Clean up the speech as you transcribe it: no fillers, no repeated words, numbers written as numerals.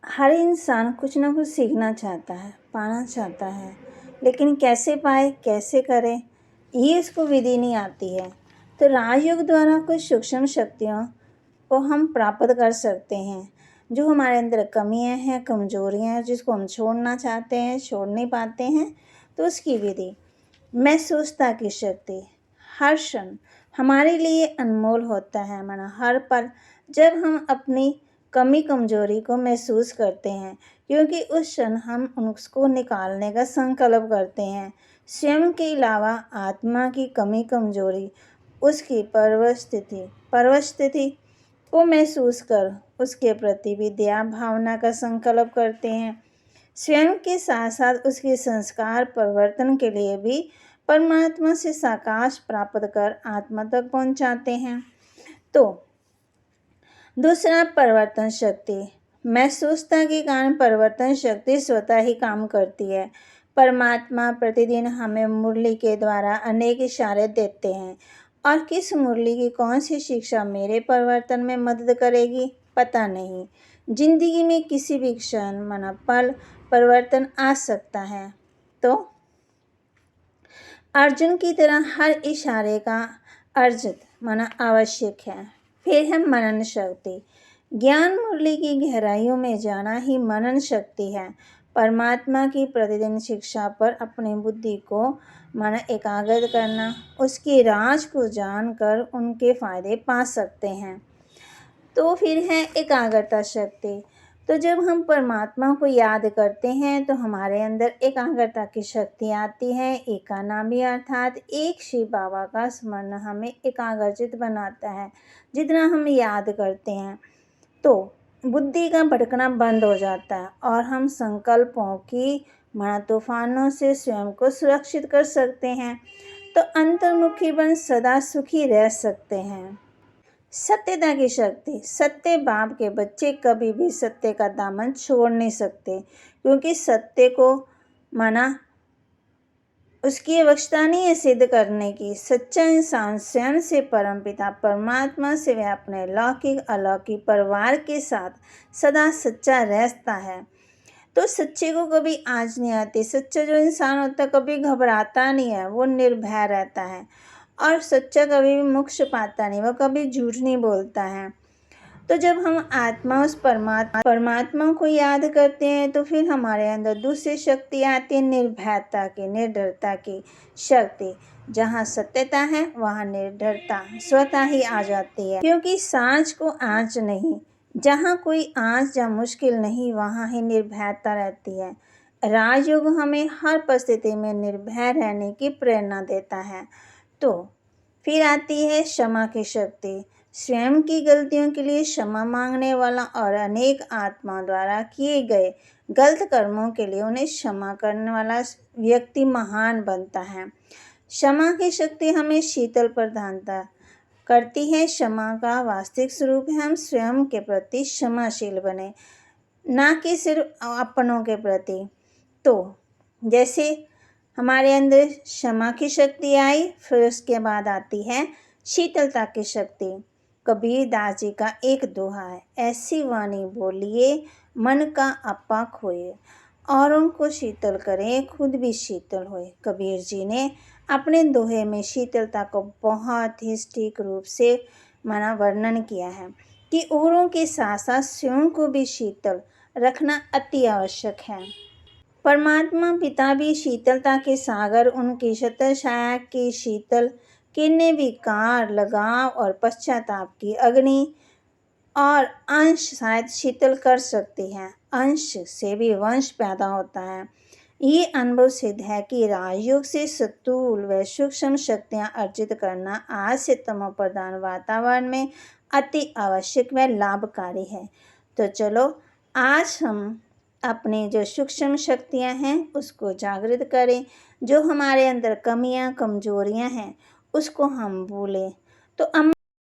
हर इंसान कुछ ना कुछ सीखना चाहता है, पाना चाहता है, लेकिन कैसे पाए, कैसे करें, ये उसको विधि नहीं आती है। तो राजयोग द्वारा कुछ सूक्ष्म शक्तियों को हम प्राप्त कर सकते हैं। जो हमारे अंदर कमियां हैं, कमजोरियां हैं, जिसको हम छोड़ना चाहते हैं, छोड़ नहीं पाते हैं, तो उसकी विधि। महसूसता की शक्ति हर क्षण हमारे लिए अनमोल होता है। माना हर पल जब हम अपनी कमी कमजोरी को महसूस करते हैं, क्योंकि उस क्षण हम उसको निकालने का संकल्प करते हैं। स्वयं के अलावा आत्मा की कमी कमजोरी, उसकी पर्वस्थिति को महसूस कर उसके प्रति भी दया भावना का संकल्प करते हैं। स्वयं के साथ साथ उसके संस्कार परिवर्तन के लिए भी परमात्मा से साकाश प्राप्त कर आत्मा तक पहुंचाते हैं। तो दूसरा, परिवर्तन शक्ति। महसूसता के कारण परिवर्तन शक्ति स्वतः ही काम करती है। परमात्मा प्रतिदिन हमें मुरली के द्वारा अनेक इशारे देते हैं, और किस मुरली की कौन सी शिक्षा मेरे परिवर्तन में मदद करेगी पता नहीं। जिंदगी में किसी भी क्षण माना पल परिवर्तन आ सकता है। तो अर्जुन की तरह हर इशारे का अर्जित माना आवश्यक है। फिर है मनन शक्ति। ज्ञान मुरली की गहराइयों में जाना ही मनन शक्ति है। परमात्मा की प्रतिदिन शिक्षा पर अपनी बुद्धि को माना एकाग्र करना, उसकी राज को जानकर उनके फायदे पा सकते हैं। तो फिर है एकाग्रता शक्ति। तो जब हम परमात्मा को याद करते हैं तो हमारे अंदर एकाग्रता की शक्ति आती है। एकानामी अर्थात एक शिव बाबा का स्मरण हमें एकाग्रचित बनाता है। जितना हम याद करते हैं तो बुद्धि का भटकना बंद हो जाता है, और हम संकल्पों की माना तूफानों से स्वयं को सुरक्षित कर सकते हैं। तो अंतर्मुखी बन सदा सुखी रह सकते हैं। सत्यता की शक्ति। सत्य बाप के बच्चे कभी भी सत्य का दामन छोड़ नहीं सकते, क्योंकि सत्य को माना उसकी आवश्यकता नहीं है सिद्ध करने की। सच्चा इंसान स्वयं से परमपिता परमात्मा से वह अपने लौकिक अलौकिक परिवार के साथ सदा सच्चा रहता है। तो सच्चे को कभी आँच नहीं आती। सच्चा जो इंसान होता है कभी घबराता नहीं है, वो निर्भय रहता है, और सच्चा कभी भी मुख छुपाता नहीं, वो कभी झूठ नहीं बोलता है। तो जब हम आत्मा उस परमात्मा को याद करते हैं तो फिर हमारे अंदर दूसरी शक्ति आती है, निर्भयता की, निडरता की शक्ति। जहाँ सत्यता है वहाँ निर्भरता स्वतः ही आ जाती है, क्योंकि सांच को आँच नहीं। जहाँ कोई आँच या मुश्किल नहीं, वहाँ ही निर्भयता रहती है। राजयोग हमें हर परिस्थिति में निर्भय रहने की प्रेरणा देता है। तो फिर आती है क्षमा की शक्ति। स्वयं की गलतियों के लिए क्षमा मांगने वाला और अनेक आत्मा द्वारा किए गए गलत कर्मों के लिए उन्हें क्षमा करने वाला व्यक्ति महान बनता है। क्षमा की शक्ति हमें शीतल प्रदानता करती है। क्षमा का वास्तविक स्वरूप है हम स्वयं के प्रति क्षमाशील बने, ना कि सिर्फ अपनों के प्रति। तो जैसे हमारे अंदर क्षमा की शक्ति आई, फिर उसके बाद आती है शीतलता की शक्ति। कबीर दास जी का एक दोहा है, ऐसी वाणी बोलिए मन का आपा खोए, औरों को शीतल करें खुद भी शीतल होए। कबीर जी ने अपने दोहे में शीतलता को बहुत ही सटीक रूप से माना वर्णन किया है कि औरों के साथ साथ स्वयं को भी शीतल रखना अति आवश्यक है। परमात्मा पिता भी शीतलता के सागर, उनकी छत्र छाया की शीतल किरणें विकार, लगाव और पश्चाताप की अग्नि और अंश शायद शीतल कर सकती हैं। अंश से भी वंश पैदा होता है। ये अनुभव सिद्ध है कि राजयोग से स्थूल व सूक्ष्म शक्तियाँ अर्जित करना आज से तमो प्रधान वातावरण में अति आवश्यक व लाभकारी है। तो चलो आज हम अपनी जो सूक्ष्म शक्तियाँ हैं उसको जागृत करें। जो हमारे अंदर कमियाँ कमजोरियाँ हैं उसको हम भूलें। तो